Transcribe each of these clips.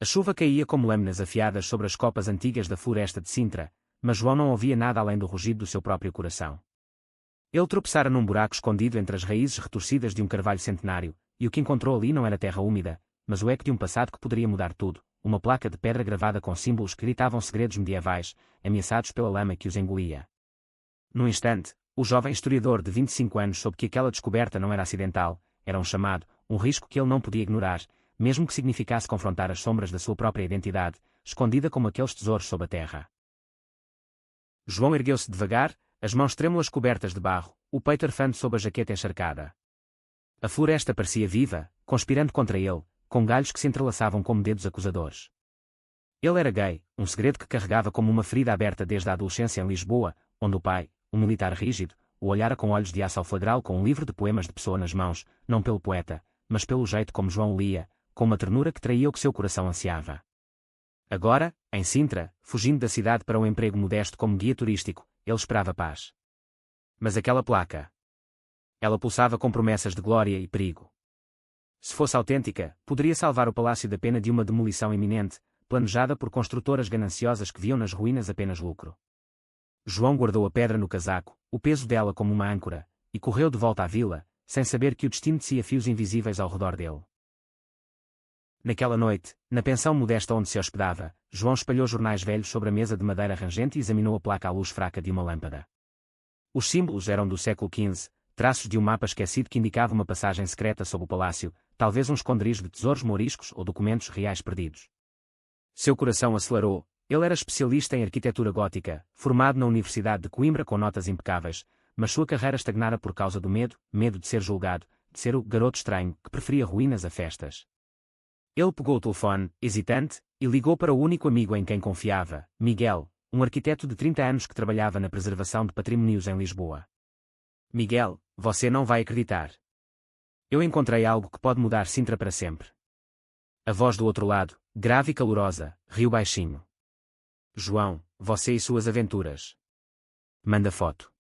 A chuva caía como lâminas afiadas sobre as copas antigas da floresta de Sintra, mas João não ouvia nada além do rugido do seu próprio coração. Ele tropeçara num buraco escondido entre as raízes retorcidas de um carvalho centenário, e o que encontrou ali não era terra úmida, mas o eco de um passado que poderia mudar tudo, uma placa de pedra gravada com símbolos que gritavam segredos medievais, ameaçados pela lama que os engolia. Num instante, o jovem historiador de 25 anos soube que aquela descoberta não era acidental, era um chamado, um risco que ele não podia ignorar, mesmo que significasse confrontar as sombras da sua própria identidade, escondida como aqueles tesouros sob a terra. João ergueu-se devagar, as mãos trêmulas cobertas de barro, o peito arfando sob a jaqueta encharcada. A floresta parecia viva, conspirando contra ele, com galhos que se entrelaçavam como dedos acusadores. Ele era gay, um segredo que carregava como uma ferida aberta desde a adolescência em Lisboa, onde o pai, um militar rígido, o olhara com olhos de aço ao flagral com um livro de poemas de Pessoa nas mãos, não pelo poeta, mas pelo jeito como João o lia, com uma ternura que traía o que seu coração ansiava. Agora, em Sintra, fugindo da cidade para um emprego modesto como guia turístico, ele esperava paz. Mas aquela placa. Ela pulsava com promessas de glória e perigo. Se fosse autêntica, poderia salvar o palácio da pena de uma demolição iminente, planejada por construtoras gananciosas que viam nas ruínas apenas lucro. João guardou a pedra no casaco, o peso dela como uma âncora, e correu de volta à vila, sem saber que o destino tecia fios invisíveis ao redor dele. Naquela noite, na pensão modesta onde se hospedava, João espalhou jornais velhos sobre a mesa de madeira rangente e examinou a placa à luz fraca de uma lâmpada. Os símbolos eram do século XV, traços de um mapa esquecido que indicava uma passagem secreta sob o palácio, talvez um esconderijo de tesouros mouriscos ou documentos reais perdidos. Seu coração acelerou. Ele era especialista em arquitetura gótica, formado na Universidade de Coimbra com notas impecáveis, mas sua carreira estagnara por causa do medo de ser julgado, de ser o garoto estranho que preferia ruínas a festas. Ele pegou o telefone, hesitante, e ligou para o único amigo em quem confiava, Miguel, um arquiteto de 30 anos que trabalhava na preservação de patrimónios em Lisboa. Miguel, você não vai acreditar. Eu encontrei algo que pode mudar Sintra para sempre. A voz do outro lado, grave e calorosa, riu baixinho. João, você e suas aventuras. Manda foto.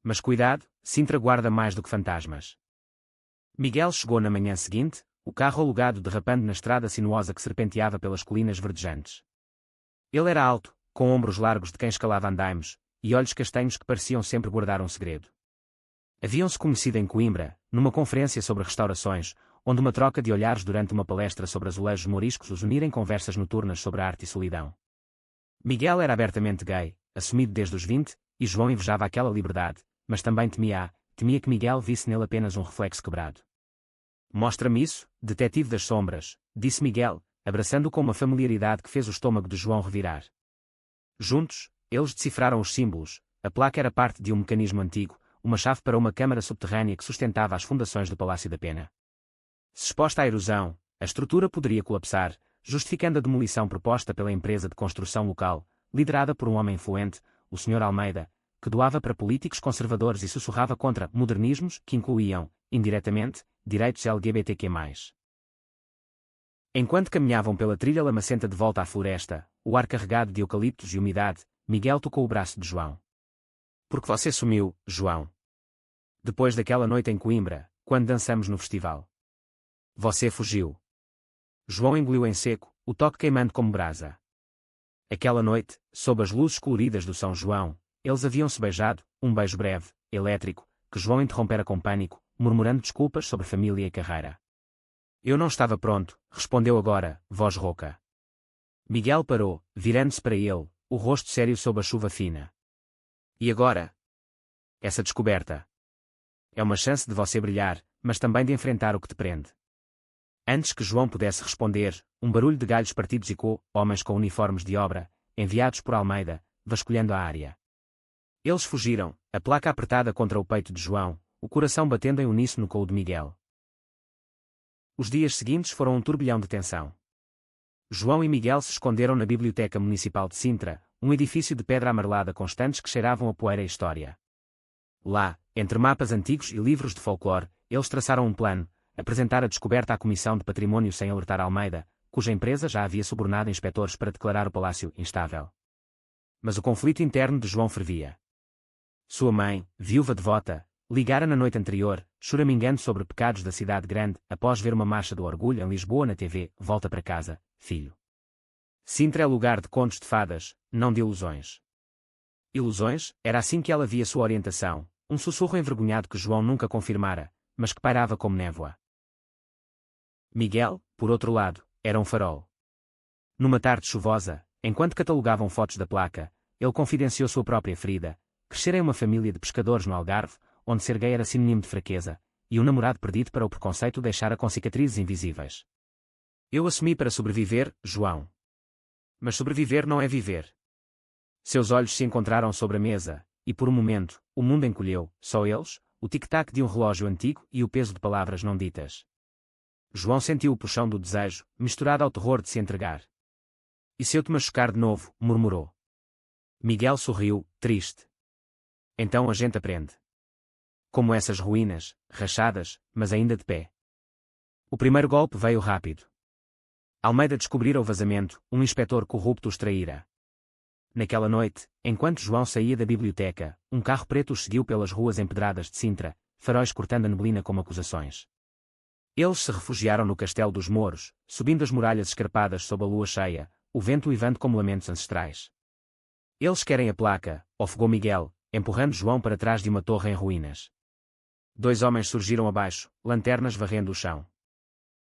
Mas cuidado, Sintra guarda mais do que fantasmas. Miguel chegou na manhã seguinte, o carro alugado derrapando na estrada sinuosa que serpenteava pelas colinas verdejantes. Ele era alto, com ombros largos de quem escalava andaimes, e olhos castanhos que pareciam sempre guardar um segredo. Haviam-se conhecido em Coimbra, numa conferência sobre restaurações, onde uma troca de olhares durante uma palestra sobre azulejos mouriscos os unira em conversas noturnas sobre a arte e solidão. Miguel era abertamente gay, assumido desde os 20, e João invejava aquela liberdade, mas também temia que Miguel visse nele apenas um reflexo quebrado. Mostra-me isso, detetive das sombras, disse Miguel, abraçando-o com uma familiaridade que fez o estômago de João revirar. Juntos, eles decifraram os símbolos. A placa era parte de um mecanismo antigo, uma chave para uma câmara subterrânea que sustentava as fundações do Palácio da Pena. Se exposta à erosão, a estrutura poderia colapsar, justificando a demolição proposta pela empresa de construção local, liderada por um homem influente, o Sr. Almeida, que doava para políticos conservadores e sussurrava contra modernismos que incluíam, indiretamente, direitos LGBTQ+. Enquanto caminhavam pela trilha lamacenta de volta à floresta, o ar carregado de eucaliptos e umidade, Miguel tocou o braço de João. Porque você sumiu, João? Depois daquela noite em Coimbra, quando dançamos no festival. Você fugiu. João engoliu em seco, o toque queimando como brasa. Aquela noite, sob as luzes coloridas do São João, eles haviam-se beijado, um beijo breve, elétrico, que João interrompera com pânico, murmurando desculpas sobre família e carreira. Eu não estava pronto, respondeu agora, voz rouca. Miguel parou, virando-se para ele, o rosto sério sob a chuva fina. E agora? Essa descoberta. É uma chance de você brilhar, mas também de enfrentar o que te prende. Antes que João pudesse responder, um barulho de galhos partidos ecoou, homens com uniformes de obra, enviados por Almeida, vasculhando a área. Eles fugiram, a placa apertada contra o peito de João, o coração batendo em uníssono com o de Miguel. Os dias seguintes foram um turbilhão de tensão. João e Miguel se esconderam na Biblioteca Municipal de Sintra, um edifício de pedra amarelada com estantes que cheiravam a poeira e história. Lá, entre mapas antigos e livros de folclore, eles traçaram um plano, apresentar a descoberta à Comissão de Património sem alertar Almeida, cuja empresa já havia subornado inspetores para declarar o palácio instável. Mas o conflito interno de João fervia. Sua mãe, viúva devota, ligara na noite anterior, choramingando sobre pecados da cidade grande, após ver uma marcha do orgulho em Lisboa na TV, volta para casa, filho. Sintra é lugar de contos de fadas, não de ilusões. Ilusões, era assim que ela via sua orientação, um sussurro envergonhado que João nunca confirmara, mas que pairava como névoa. Miguel, por outro lado, era um farol. Numa tarde chuvosa, enquanto catalogavam fotos da placa, ele confidenciou sua própria ferida, crescer em uma família de pescadores no Algarve, onde ser gay era sinônimo de fraqueza, e um namorado perdido para o preconceito o deixara com cicatrizes invisíveis. Eu assumi para sobreviver, João. Mas sobreviver não é viver. Seus olhos se encontraram sobre a mesa, e por um momento, o mundo encolheu, só eles, o tic-tac de um relógio antigo e o peso de palavras não ditas. João sentiu o puxão do desejo, misturado ao terror de se entregar. E se eu te machucar de novo, murmurou. Miguel sorriu, triste. Então a gente aprende. Como essas ruínas, rachadas, mas ainda de pé. O primeiro golpe veio rápido. Almeida descobrira o vazamento, um inspetor corrupto os traíra. Naquela noite, enquanto João saía da biblioteca, um carro preto os seguiu pelas ruas empedradas de Sintra, faróis cortando a neblina como acusações. Eles se refugiaram no Castelo dos Mouros, subindo as muralhas escarpadas sob a lua cheia, o vento uivando como lamentos ancestrais. Eles querem a placa, ofegou Miguel, empurrando João para trás de uma torre em ruínas. Dois homens surgiram abaixo, lanternas varrendo o chão.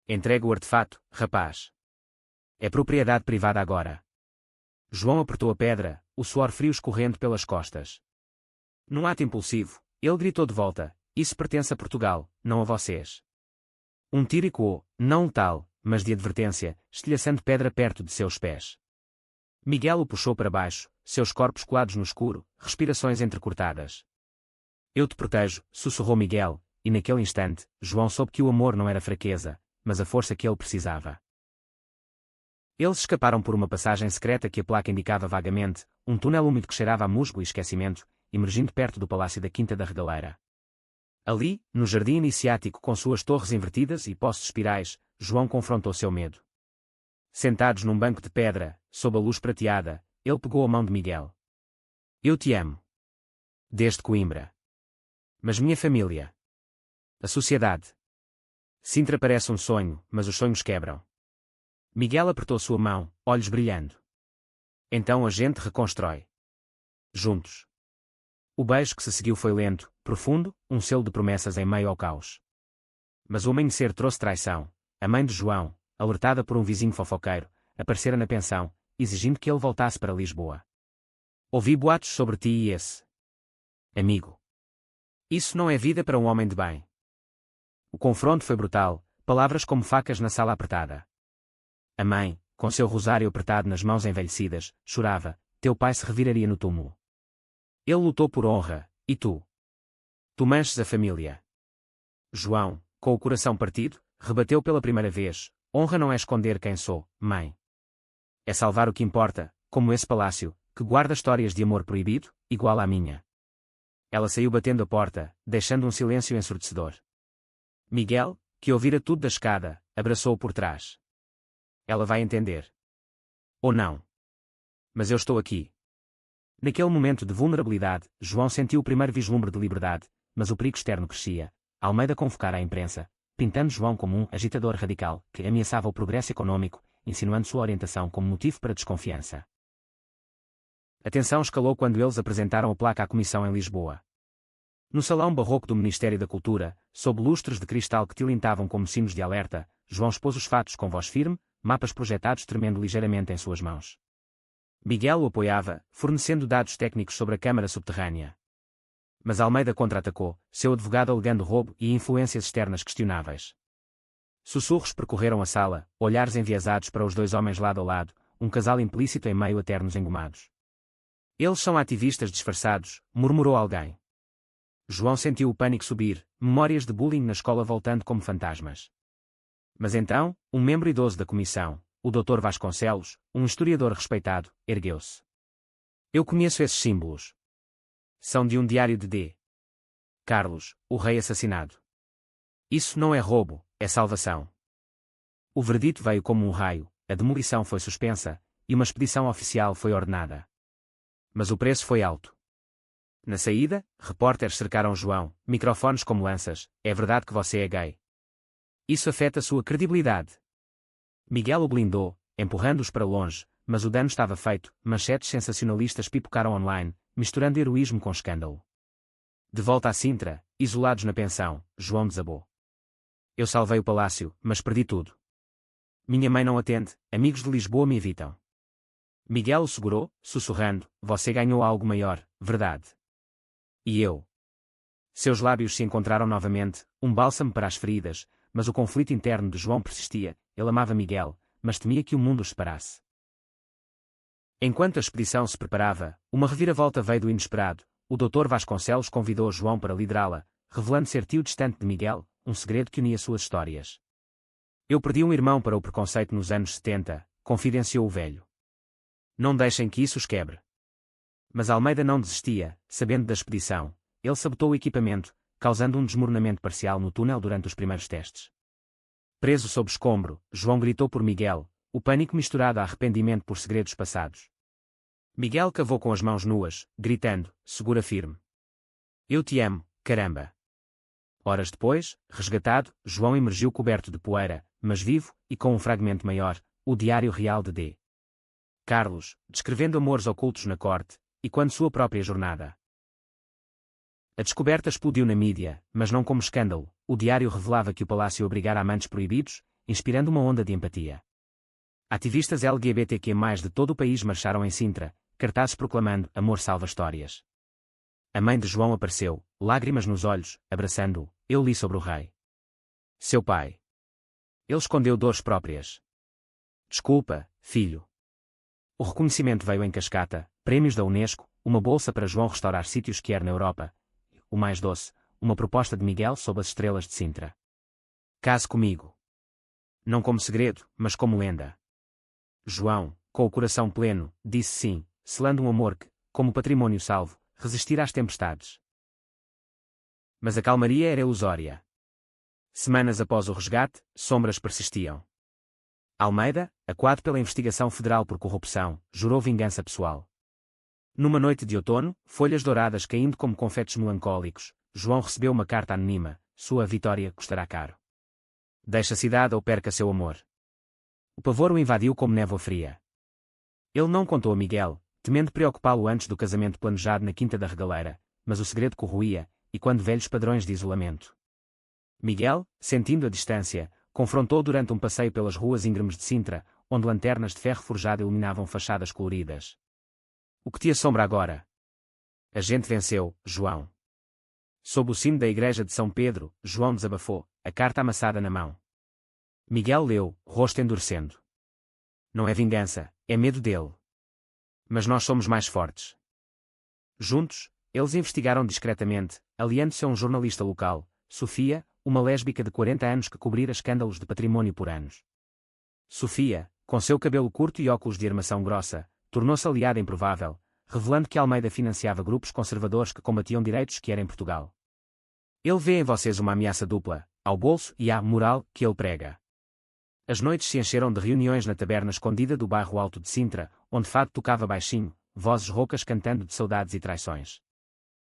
Entrega o artefato, rapaz. É propriedade privada agora. João apertou a pedra, o suor frio escorrendo pelas costas. Num ato impulsivo, ele gritou de volta, isso pertence a Portugal, não a vocês. Um tiro ecoou, não letal, mas de advertência, estilhaçando pedra perto de seus pés. Miguel o puxou para baixo, seus corpos colados no escuro, respirações entrecortadas. Eu te protejo, sussurrou Miguel, e naquele instante, João soube que o amor não era fraqueza, mas a força que ele precisava. Eles escaparam por uma passagem secreta que a placa indicava vagamente, um túnel úmido que cheirava a musgo e esquecimento, emergindo perto do Palácio da Quinta da Regaleira. Ali, no jardim iniciático com suas torres invertidas e postes espirais, João confrontou seu medo. Sentados num banco de pedra, sob a luz prateada, ele pegou a mão de Miguel. Eu te amo. Desde Coimbra. Mas minha família. A sociedade. Sintra parece um sonho, mas os sonhos quebram. Miguel apertou sua mão, olhos brilhando. Então a gente reconstrói. Juntos. O beijo que se seguiu foi lento, profundo, um selo de promessas em meio ao caos. Mas o amanhecer trouxe traição. A mãe de João, alertada por um vizinho fofoqueiro, aparecera na pensão, exigindo que ele voltasse para Lisboa. Ouvi boatos sobre ti e esse amigo. Isso não é vida para um homem de bem. O confronto foi brutal, palavras como facas na sala apertada. A mãe, com seu rosário apertado nas mãos envelhecidas, chorava, teu pai se reviraria no túmulo. Ele lutou por honra, e tu? Tu manches a família. João, com o coração partido, rebateu pela primeira vez, honra não é esconder quem sou, mãe. É salvar o que importa, como esse palácio, que guarda histórias de amor proibido, igual à minha. Ela saiu batendo a porta, deixando um silêncio ensurdecedor. Miguel, que ouvira tudo da escada, abraçou-o por trás. Ela vai entender. Ou não. Mas eu estou aqui. Naquele momento de vulnerabilidade, João sentiu o primeiro vislumbre de liberdade, mas o perigo externo crescia. Almeida convocara a imprensa, pintando João como um agitador radical que ameaçava o progresso econômico, insinuando sua orientação como motivo para desconfiança. A tensão escalou quando eles apresentaram a placa à comissão em Lisboa. No salão barroco do Ministério da Cultura, sob lustres de cristal que tilintavam como sinos de alerta, João expôs os fatos com voz firme, mapas projetados tremendo ligeiramente em suas mãos. Miguel o apoiava, fornecendo dados técnicos sobre a câmara subterrânea. Mas Almeida contra-atacou, seu advogado alegando roubo e influências externas questionáveis. Sussurros percorreram a sala, olhares enviesados para os dois homens lado a lado, um casal implícito em meio a ternos engomados. Eles são ativistas disfarçados, murmurou alguém. João sentiu o pânico subir, memórias de bullying na escola voltando como fantasmas. Mas então, um membro idoso da comissão, o Dr. Vasconcelos, um historiador respeitado, ergueu-se. Eu conheço esses símbolos. São de um diário de D. Carlos, o rei assassinado. Isso não é roubo, é salvação. O veredito veio como um raio, a demolição foi suspensa, e uma expedição oficial foi ordenada. Mas o preço foi alto. Na saída, repórteres cercaram João, microfones como lanças, é verdade que você é gay. Isso afeta sua credibilidade. Miguel o blindou, empurrando-os para longe, mas o dano estava feito. Manchetes sensacionalistas pipocaram online, misturando heroísmo com escândalo. De volta a Sintra, isolados na pensão, João desabou. Eu salvei o palácio, mas perdi tudo. Minha mãe não atende, amigos de Lisboa me evitam. Miguel o segurou, sussurrando, você ganhou algo maior, verdade? E eu? Seus lábios se encontraram novamente, um bálsamo para as feridas, mas o conflito interno de João persistia. Ele amava Miguel, mas temia que o mundo os separasse. Enquanto a expedição se preparava, uma reviravolta veio do inesperado. O Dr. Vasconcelos convidou João para liderá-la, revelando ser tio distante de Miguel, um segredo que unia suas histórias. Eu perdi um irmão para o preconceito nos anos 70, confidenciou o velho. Não deixem que isso os quebre. Mas Almeida não desistia, sabendo da expedição. Ele sabotou o equipamento, causando um desmoronamento parcial no túnel durante os primeiros testes. Preso sob escombro, João gritou por Miguel, o pânico misturado a arrependimento por segredos passados. Miguel cavou com as mãos nuas, gritando, segura firme. Eu te amo, caramba. Horas depois, resgatado, João emergiu coberto de poeira, mas vivo, e com um fragmento maior, o Diário Real de D. Carlos, descrevendo amores ocultos na corte, e quando sua própria jornada. A descoberta explodiu na mídia, mas não como escândalo. O diário revelava que o palácio obrigara amantes proibidos, inspirando uma onda de empatia. Ativistas LGBTQ+ de todo o país marcharam em Sintra, cartazes proclamando "Amor salva histórias". A mãe de João apareceu, lágrimas nos olhos, abraçando-o. Eu li sobre o rei. Seu pai. Ele escondeu dores próprias. Desculpa, filho. O reconhecimento veio em cascata, prémios da Unesco, uma bolsa para João restaurar sítios que era na Europa. O mais doce, uma proposta de Miguel sob as estrelas de Sintra. Case comigo. Não como segredo, mas como lenda. João, com o coração pleno, disse sim, selando um amor que, como patrimônio salvo, resistirá às tempestades. Mas a calmaria era ilusória. Semanas após o resgate, sombras persistiam. Almeida, acuado pela investigação federal por corrupção, jurou vingança pessoal. Numa noite de outono, folhas douradas caindo como confetes melancólicos, João recebeu uma carta anônima, sua vitória custará caro. Deixe a cidade ou perca seu amor. O pavor o invadiu como névoa fria. Ele não contou a Miguel, temendo preocupá-lo antes do casamento planejado na Quinta da Regaleira, mas o segredo corroía, e quando velhos padrões de isolamento. Miguel, sentindo a distância, confrontou durante um passeio pelas ruas íngremes de Sintra, onde lanternas de ferro forjado iluminavam fachadas coloridas. O que te assombra agora? A gente venceu, João. Sob o sino da igreja de São Pedro, João desabafou, a carta amassada na mão. Miguel leu, rosto endurecendo. Não é vingança, é medo dele. Mas nós somos mais fortes. Juntos, eles investigaram discretamente, aliando-se a um jornalista local, Sofia, uma lésbica de 40 anos que cobrira escândalos de patrimônio por anos. Sofia, com seu cabelo curto e óculos de armação grossa, tornou-se aliada improvável, revelando que Almeida financiava grupos conservadores que combatiam direitos que era em Portugal. Ele vê em vocês uma ameaça dupla, ao bolso e à moral que ele prega. As noites se encheram de reuniões na taberna escondida do bairro Alto de Sintra, onde fado tocava baixinho, vozes roucas cantando de saudades e traições.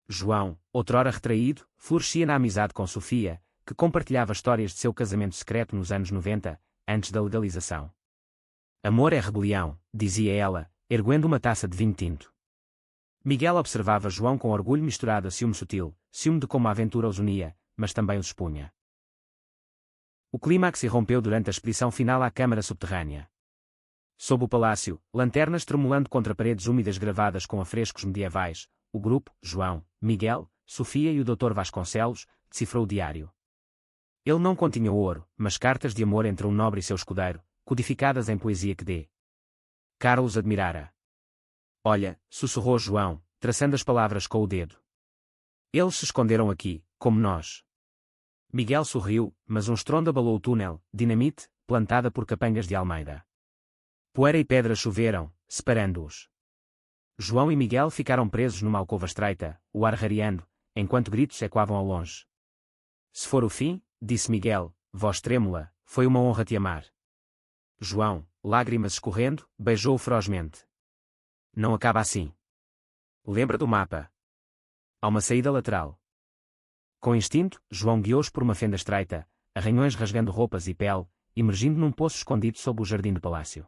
João, outrora retraído, florescia na amizade com Sofia, que compartilhava histórias de seu casamento secreto nos anos 90, antes da legalização. Amor é rebelião, dizia ela, erguendo uma taça de vinho tinto. Miguel observava João com orgulho misturado a ciúme sutil, ciúme de como a aventura os unia, mas também os expunha. O clímax irrompeu durante a expedição final à câmara subterrânea. Sob o palácio, lanternas tremulando contra paredes úmidas gravadas com afrescos medievais, o grupo, João, Miguel, Sofia e o Dr. Vasconcelos, decifrou o diário. Ele não continha ouro, mas cartas de amor entre um nobre e seu escudeiro, codificadas em poesia que D. Carlos admirara. Olha, sussurrou João, traçando as palavras com o dedo. Eles se esconderam aqui, como nós. Miguel sorriu, mas um estrondo abalou o túnel, dinamite, plantada por capangas de Almeida. Poeira e pedras choveram, separando-os. João e Miguel ficaram presos numa alcova estreita, o ar rareando, enquanto gritos ecoavam ao longe. Se for o fim, disse Miguel, voz trêmula, foi uma honra te amar. João, lágrimas escorrendo, beijou-o ferozmente. Não acaba assim. Lembra do mapa. Há uma saída lateral. Com instinto, João guiou-os por uma fenda estreita, arranhões rasgando roupas e pele, emergindo num poço escondido sob o jardim do palácio.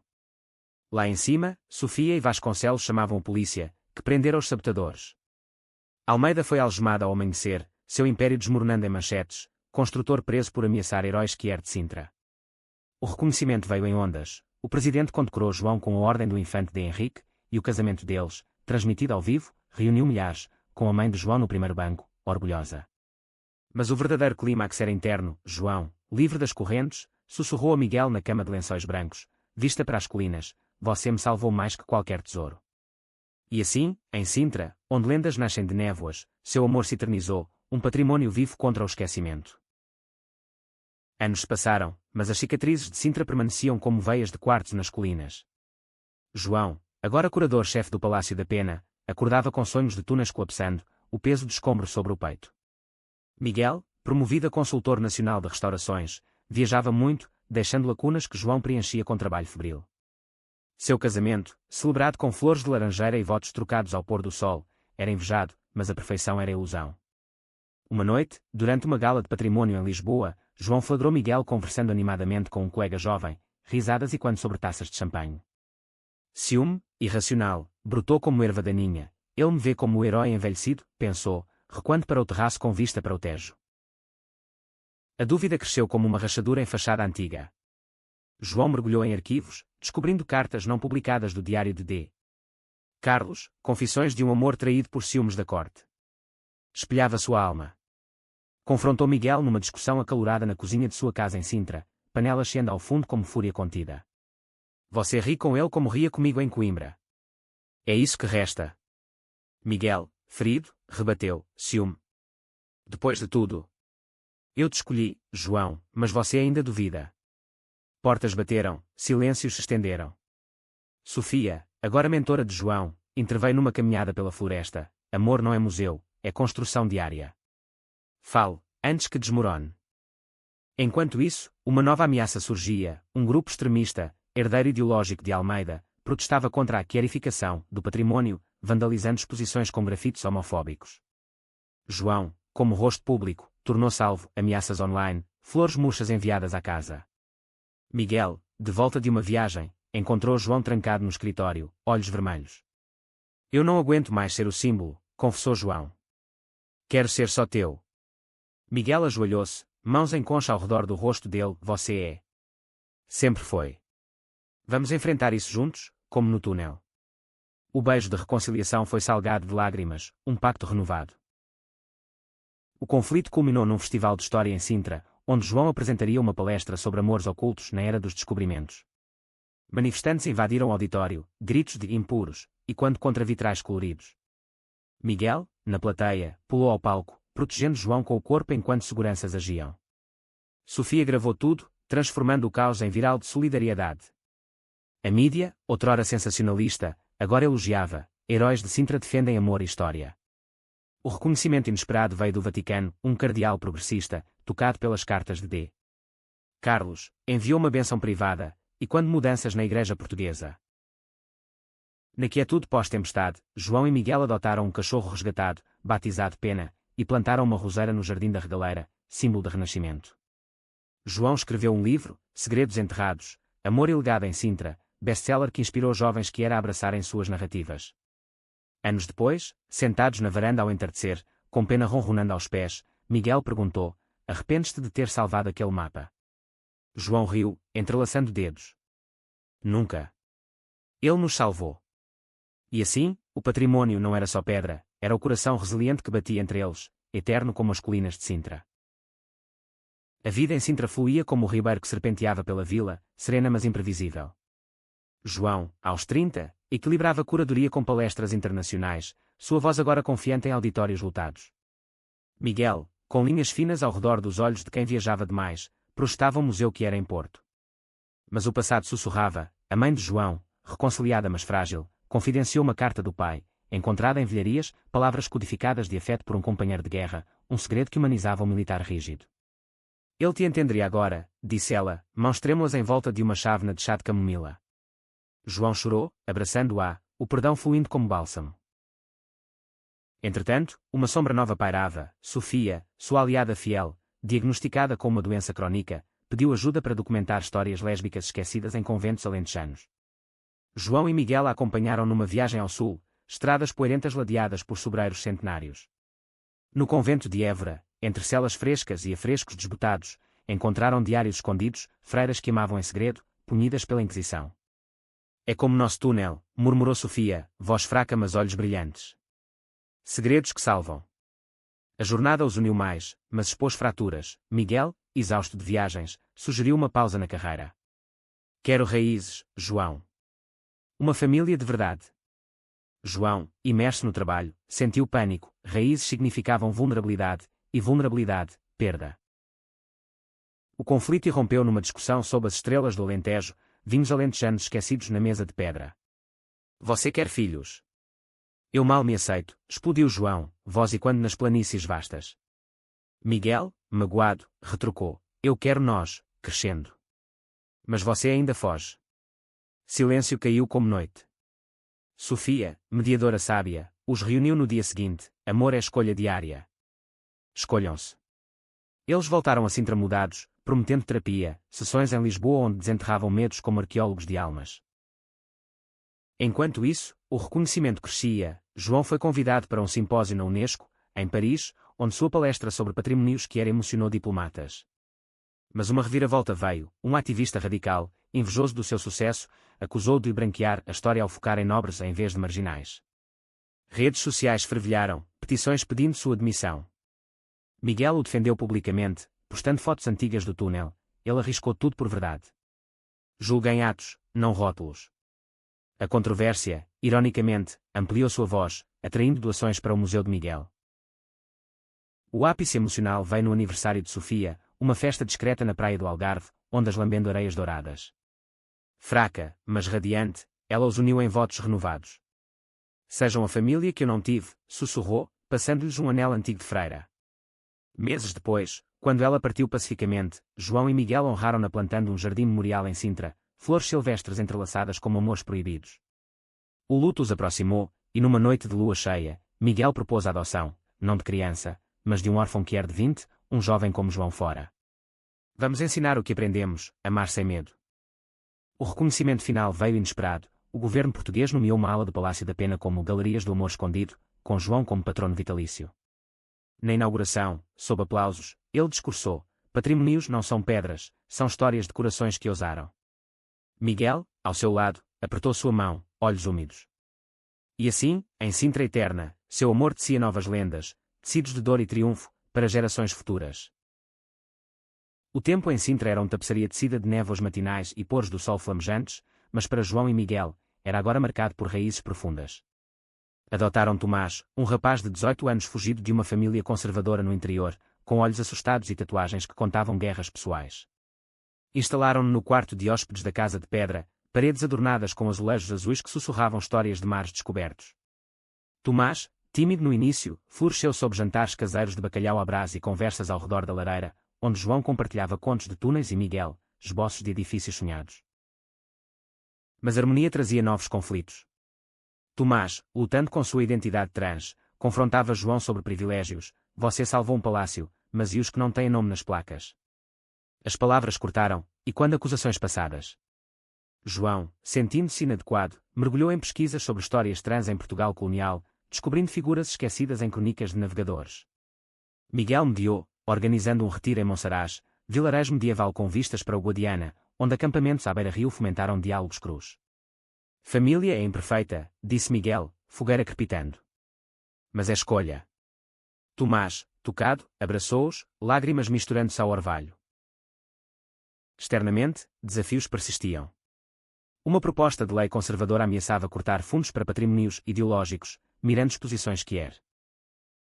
Lá em cima, Sofia e Vasconcelos chamavam a polícia, que prendera os sabotadores. Almeida foi algemado ao amanhecer, seu império desmoronando em manchetes, construtor preso por ameaçar heróis Quier de Sintra. O reconhecimento veio em ondas, o presidente condecorou João com a ordem do infante de Henrique, e o casamento deles, transmitido ao vivo, reuniu milhares, com a mãe de João no primeiro banco, orgulhosa. Mas o verdadeiro clímax era interno. João, livre das correntes, sussurrou a Miguel na cama de lençóis brancos, vista para as colinas: você me salvou mais que qualquer tesouro. E assim, em Sintra, onde lendas nascem de névoas, seu amor se eternizou, um patrimônio vivo contra o esquecimento. Anos se passaram, mas as cicatrizes de Sintra permaneciam como veias de quartzo nas colinas. João, agora curador-chefe do Palácio da Pena, acordava com sonhos de túneis colapsando, o peso de escombros sobre o peito. Miguel, promovido a consultor nacional de restaurações, viajava muito, deixando lacunas que João preenchia com trabalho febril. Seu casamento, celebrado com flores de laranjeira e votos trocados ao pôr do sol, era invejado, mas a perfeição era ilusão. Uma noite, durante uma gala de patrimônio em Lisboa, João flagrou Miguel conversando animadamente com um colega jovem, risadas e quando sobre taças de champanhe. Ciúme, irracional, brotou como erva daninha. Ele me vê como o herói envelhecido, pensou, recuando para o terraço com vista para o Tejo. A dúvida cresceu como uma rachadura em fachada antiga. João mergulhou em arquivos, descobrindo cartas não publicadas do diário de D. Carlos, confissões de um amor traído por ciúmes da corte. Espelhava sua alma. Confrontou Miguel numa discussão acalorada na cozinha de sua casa em Sintra, panela cheando ao fundo como fúria contida. Você ri com ele como ria comigo em Coimbra. É isso que resta. Miguel, ferido, rebateu: ciúme. Depois de tudo. Eu te escolhi, João, mas você ainda duvida. Portas bateram, silêncios se estenderam. Sofia, agora mentora de João, interveio numa caminhada pela floresta. Amor não é museu, é construção diária. Fale, antes que desmorone. Enquanto isso, uma nova ameaça surgia. Um grupo extremista, herdeiro ideológico de Almeida, protestava contra a quierificação do patrimônio, vandalizando exposições com grafites homofóbicos. João, como rosto público, tornou-se alvo, ameaças online, flores murchas enviadas à casa. Miguel, de volta de uma viagem, encontrou João trancado no escritório, olhos vermelhos. Eu não aguento mais ser o símbolo, confessou João. Quero ser só teu. Miguel ajoelhou-se, mãos em concha ao redor do rosto dele. Você é. Sempre foi. Vamos enfrentar isso juntos, como no túnel. O beijo de reconciliação foi salgado de lágrimas, um pacto renovado. O conflito culminou num festival de história em Sintra, onde João apresentaria uma palestra sobre amores ocultos na era dos descobrimentos. Manifestantes invadiram o auditório, gritos de impuros, e quando contra vitrais coloridos. Miguel, na plateia, pulou ao palco, protegendo João com o corpo enquanto seguranças agiam. Sofia gravou tudo, transformando o caos em viral de solidariedade. A mídia, outrora sensacionalista, agora elogiava: heróis de Sintra defendem amor e história. O reconhecimento inesperado veio do Vaticano. Um cardeal progressista, tocado pelas cartas de D. Carlos, enviou uma bênção privada, e quando mudanças na Igreja Portuguesa. Na quietude pós-tempestade, João e Miguel adotaram um cachorro resgatado, batizado Pena, e plantaram uma roseira no Jardim da Regaleira, símbolo de renascimento. João escreveu um livro, Segredos Enterrados, Amor e Legado em Sintra, best-seller que inspirou jovens que era a abraçarem suas narrativas. Anos depois, sentados na varanda ao entardecer, com Pena ronronando aos pés, Miguel perguntou: arrependes-te de ter salvado aquele mapa? João riu, entrelaçando dedos. Nunca. Ele nos salvou. E assim, o patrimônio não era só pedra, era o coração resiliente que batia entre eles, eterno como as colinas de Sintra. A vida em Sintra fluía como o ribeiro que serpenteava pela vila, serena mas imprevisível. João, aos 30, equilibrava a curadoria com palestras internacionais, sua voz agora confiante em auditórios lotados. Miguel, com linhas finas ao redor dos olhos de quem viajava demais, projetava um museu que era em Porto. Mas o passado sussurrava. A mãe de João, reconciliada mas frágil, confidenciou uma carta do pai, encontrada em Vilharias, palavras codificadas de afeto por um companheiro de guerra, um segredo que humanizava um militar rígido. Ele te entenderia agora, disse ela, mãos trêmulas em volta de uma chávena de chá de camomila. João chorou, abraçando-a, o perdão fluindo como bálsamo. Entretanto, uma sombra nova pairava. Sofia, sua aliada fiel, diagnosticada com uma doença crónica, pediu ajuda para documentar histórias lésbicas esquecidas em conventos alentejanos. João e Miguel a acompanharam numa viagem ao sul, estradas poeirentas ladeadas por sobreiros centenários. No convento de Évora, entre celas frescas e afrescos desbotados, encontraram diários escondidos, freiras que amavam em segredo, punidas pela Inquisição. É como nosso túnel, murmurou Sofia, voz fraca mas olhos brilhantes. Segredos que salvam. A jornada os uniu mais, mas expôs fraturas. Miguel, exausto de viagens, sugeriu uma pausa na carreira. Quero raízes, João. Uma família de verdade. João, imerso no trabalho, sentiu pânico. Raízes significavam vulnerabilidade, e vulnerabilidade, perda. O conflito irrompeu numa discussão sob as estrelas do Alentejo, vinhos alentejanos esquecidos na mesa de pedra. Você quer filhos? Eu mal me aceito, explodiu João, voz e quando nas planícies vastas. Miguel, magoado, retrucou, eu quero nós, crescendo. Mas você ainda foge. Silêncio caiu como noite. Sofia, mediadora sábia, os reuniu no dia seguinte, amor é escolha diária. Escolham-se. Eles voltaram a Sintra mudados, prometendo terapia, sessões em Lisboa onde desenterravam medos como arqueólogos de almas. Enquanto isso, o reconhecimento crescia. João foi convidado para um simpósio na Unesco, em Paris, onde sua palestra sobre patrimónios que era emocionou diplomatas. Mas uma reviravolta veio. Um ativista radical, invejoso do seu sucesso, acusou-o de branquear a história ao focar em nobres em vez de marginais. Redes sociais fervilharam, petições pedindo sua demissão. Miguel o defendeu publicamente, postando fotos antigas do túnel. Ele arriscou tudo por verdade. Julguem atos, não rótulos. A controvérsia, ironicamente, ampliou sua voz, atraindo doações para o Museu de Miguel. O ápice emocional veio no aniversário de Sofia, uma festa discreta na praia do Algarve, onde as lambendo areias douradas. Fraca, mas radiante, ela os uniu em votos renovados. Sejam a família que eu não tive, sussurrou, passando-lhes um anel antigo de freira. Meses depois, quando ela partiu pacificamente, João e Miguel honraram-na plantando um jardim memorial em Sintra, flores silvestres entrelaçadas como amores proibidos. O luto os aproximou, e numa noite de lua cheia, Miguel propôs a adoção, não de criança, mas de um órfão que era de 20, um jovem como João fora. Vamos ensinar o que aprendemos, amar sem medo. O reconhecimento final veio inesperado. O governo português nomeou uma ala do Palácio da Pena como Galerias do Amor Escondido, com João como patrono vitalício. Na inauguração, sob aplausos, ele discursou: patrimónios não são pedras, são histórias de corações que ousaram. Miguel, ao seu lado, apertou sua mão, olhos úmidos. E assim, em Sintra eterna, seu amor tecia novas lendas, tecidos de dor e triunfo, para gerações futuras. O tempo em Sintra era uma tapeçaria tecida de névoas matinais e pôres do sol flamejantes, mas para João e Miguel, era agora marcado por raízes profundas. Adotaram Tomás, um rapaz de 18 anos fugido de uma família conservadora no interior, com olhos assustados e tatuagens que contavam guerras pessoais. Instalaram-no no quarto de hóspedes da casa de pedra, paredes adornadas com azulejos azuis que sussurravam histórias de mares descobertos. Tomás, tímido no início, floresceu sob jantares caseiros de bacalhau à brasa e conversas ao redor da lareira, onde João compartilhava contos de túneis e Miguel, esboços de edifícios sonhados. Mas a harmonia trazia novos conflitos. Tomás, lutando com sua identidade trans, confrontava João sobre privilégios. Você salvou um palácio, mas e os que não têm nome nas placas? As palavras cortaram, e quando acusações passadas? João, sentindo-se inadequado, mergulhou em pesquisas sobre histórias trans em Portugal colonial, descobrindo figuras esquecidas em crônicas de navegadores. Miguel mediou, organizando um retiro em Monsaraz, vilarejo medieval com vistas para o Guadiana, onde acampamentos à beira-rio fomentaram diálogos crus. Família é imperfeita, disse Miguel, fogueira crepitando. Mas é escolha. Tomás, tocado, abraçou-os, lágrimas misturando-se ao orvalho. Externamente, desafios persistiam. Uma proposta de lei conservadora ameaçava cortar fundos para patrimónios ideológicos, mirando exposições que era.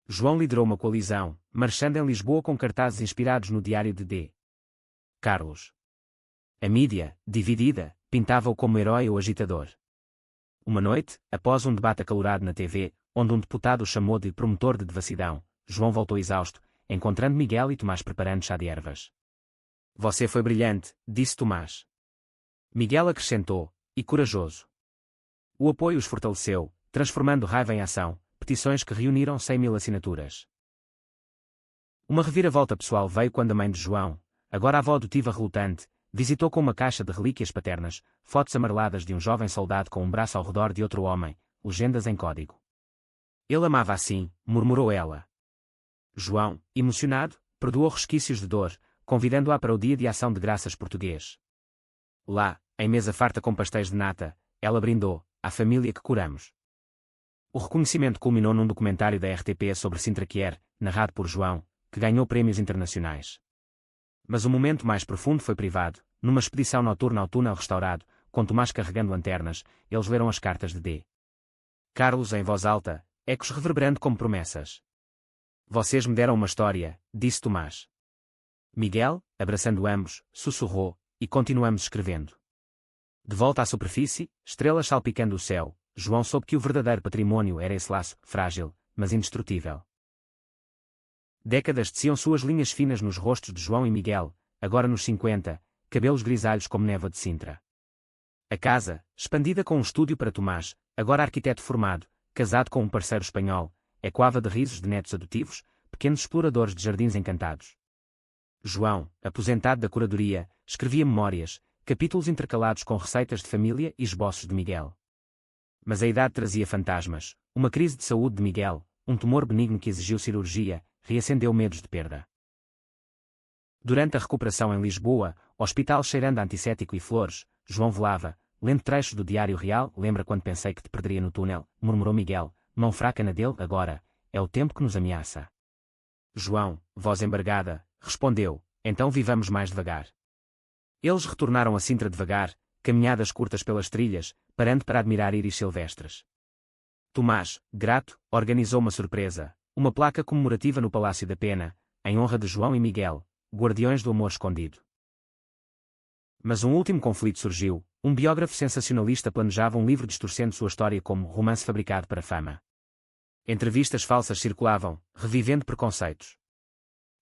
João liderou uma coalizão, marchando em Lisboa com cartazes inspirados no diário de D. Carlos. A mídia, dividida, pintava-o como herói ou agitador. Uma noite, após um debate acalorado na TV, onde um deputado o chamou de promotor de devassidão, João voltou exausto, encontrando Miguel e Tomás preparando chá de ervas. Você foi brilhante, disse Tomás. Miguel acrescentou, e corajoso. O apoio os fortaleceu, transformando raiva em ação, petições que reuniram 100.000 assinaturas. Uma reviravolta pessoal veio quando a mãe de João, agora avó adotiva relutante, visitou com uma caixa de relíquias paternas, fotos amareladas de um jovem soldado com um braço ao redor de outro homem, legendas em código. Ele amava assim, murmurou ela. João, emocionado, perdoou resquícios de dor, convidando-a para o Dia de Ação de Graças português. Lá, em mesa farta com pastéis de nata, ela brindou, à família que curamos. O reconhecimento culminou num documentário da RTP sobre Sintra Quier, narrado por João, que ganhou prémios internacionais. Mas o momento mais profundo foi privado, numa expedição noturna ao túnel restaurado, com Tomás carregando lanternas, eles leram as cartas de D. Carlos em voz alta, ecos reverberando como promessas. Vocês me deram uma história, disse Tomás. Miguel, abraçando ambos, sussurrou, e continuamos escrevendo. De volta à superfície, estrelas salpicando o céu, João soube que o verdadeiro patrimônio era esse laço, frágil, mas indestrutível. Décadas teciam suas linhas finas nos rostos de João e Miguel, agora nos 50, cabelos grisalhos como névoa de Sintra. A casa, expandida com um estúdio para Tomás, agora arquiteto formado, casado com um parceiro espanhol, ecoava de risos de netos adotivos, pequenos exploradores de jardins encantados. João, aposentado da curadoria, escrevia memórias, capítulos intercalados com receitas de família e esboços de Miguel. Mas a idade trazia fantasmas, uma crise de saúde de Miguel, um tumor benigno que exigiu cirurgia, reacendeu medos de perda. Durante a recuperação em Lisboa, hospital cheirando a antisséptico e flores, João velava, lendo trechos do Diário Real. Lembra quando pensei que te perderia no túnel, murmurou Miguel, mão fraca na dele. Agora, é o tempo que nos ameaça. João, voz embargada, respondeu, então vivamos mais devagar. Eles retornaram a Sintra devagar, caminhadas curtas pelas trilhas, parando para admirar íris silvestres. Tomás, grato, organizou uma surpresa, uma placa comemorativa no Palácio da Pena, em honra de João e Miguel, guardiões do amor escondido. Mas um último conflito surgiu. Um biógrafo sensacionalista planejava um livro distorcendo sua história como romance fabricado para a fama. Entrevistas falsas circulavam, revivendo preconceitos.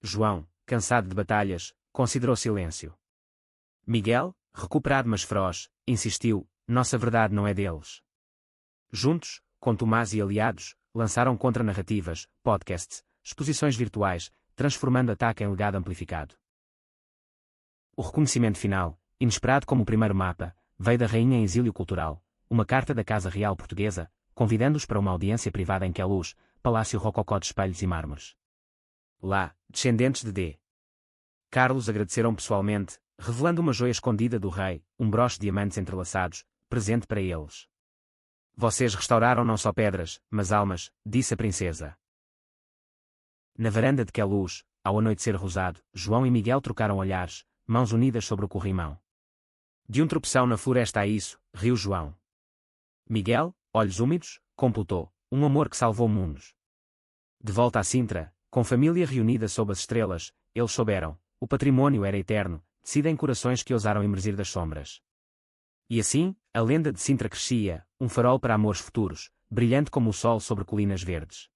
João, cansado de batalhas, considerou silêncio. Miguel, recuperado mas feroz, insistiu, nossa verdade não é deles. Juntos, com Tomás e aliados, lançaram contranarrativas, podcasts, exposições virtuais, transformando ataque em legado amplificado. O reconhecimento final, inesperado como o primeiro mapa, veio da rainha em exílio cultural, uma carta da Casa Real Portuguesa, convidando-os para uma audiência privada em Queluz, palácio rococó de espelhos e mármores. Lá, descendentes de D. Carlos agradeceram pessoalmente, revelando uma joia escondida do rei, um broche de diamantes entrelaçados, presente para eles. Vocês restauraram não só pedras, mas almas, disse a princesa. Na varanda de Queluz, ao anoitecer rosado, João e Miguel trocaram olhares, mãos unidas sobre o corrimão. De um tropeção na floresta a isso, riu João. Miguel, olhos úmidos, completou, um amor que salvou mundos. De volta a Sintra, com família reunida sob as estrelas, eles souberam, o patrimônio era eterno, tecido em corações que ousaram emergir das sombras. E assim, a lenda de Sintra crescia, um farol para amores futuros, brilhante como o sol sobre colinas verdes.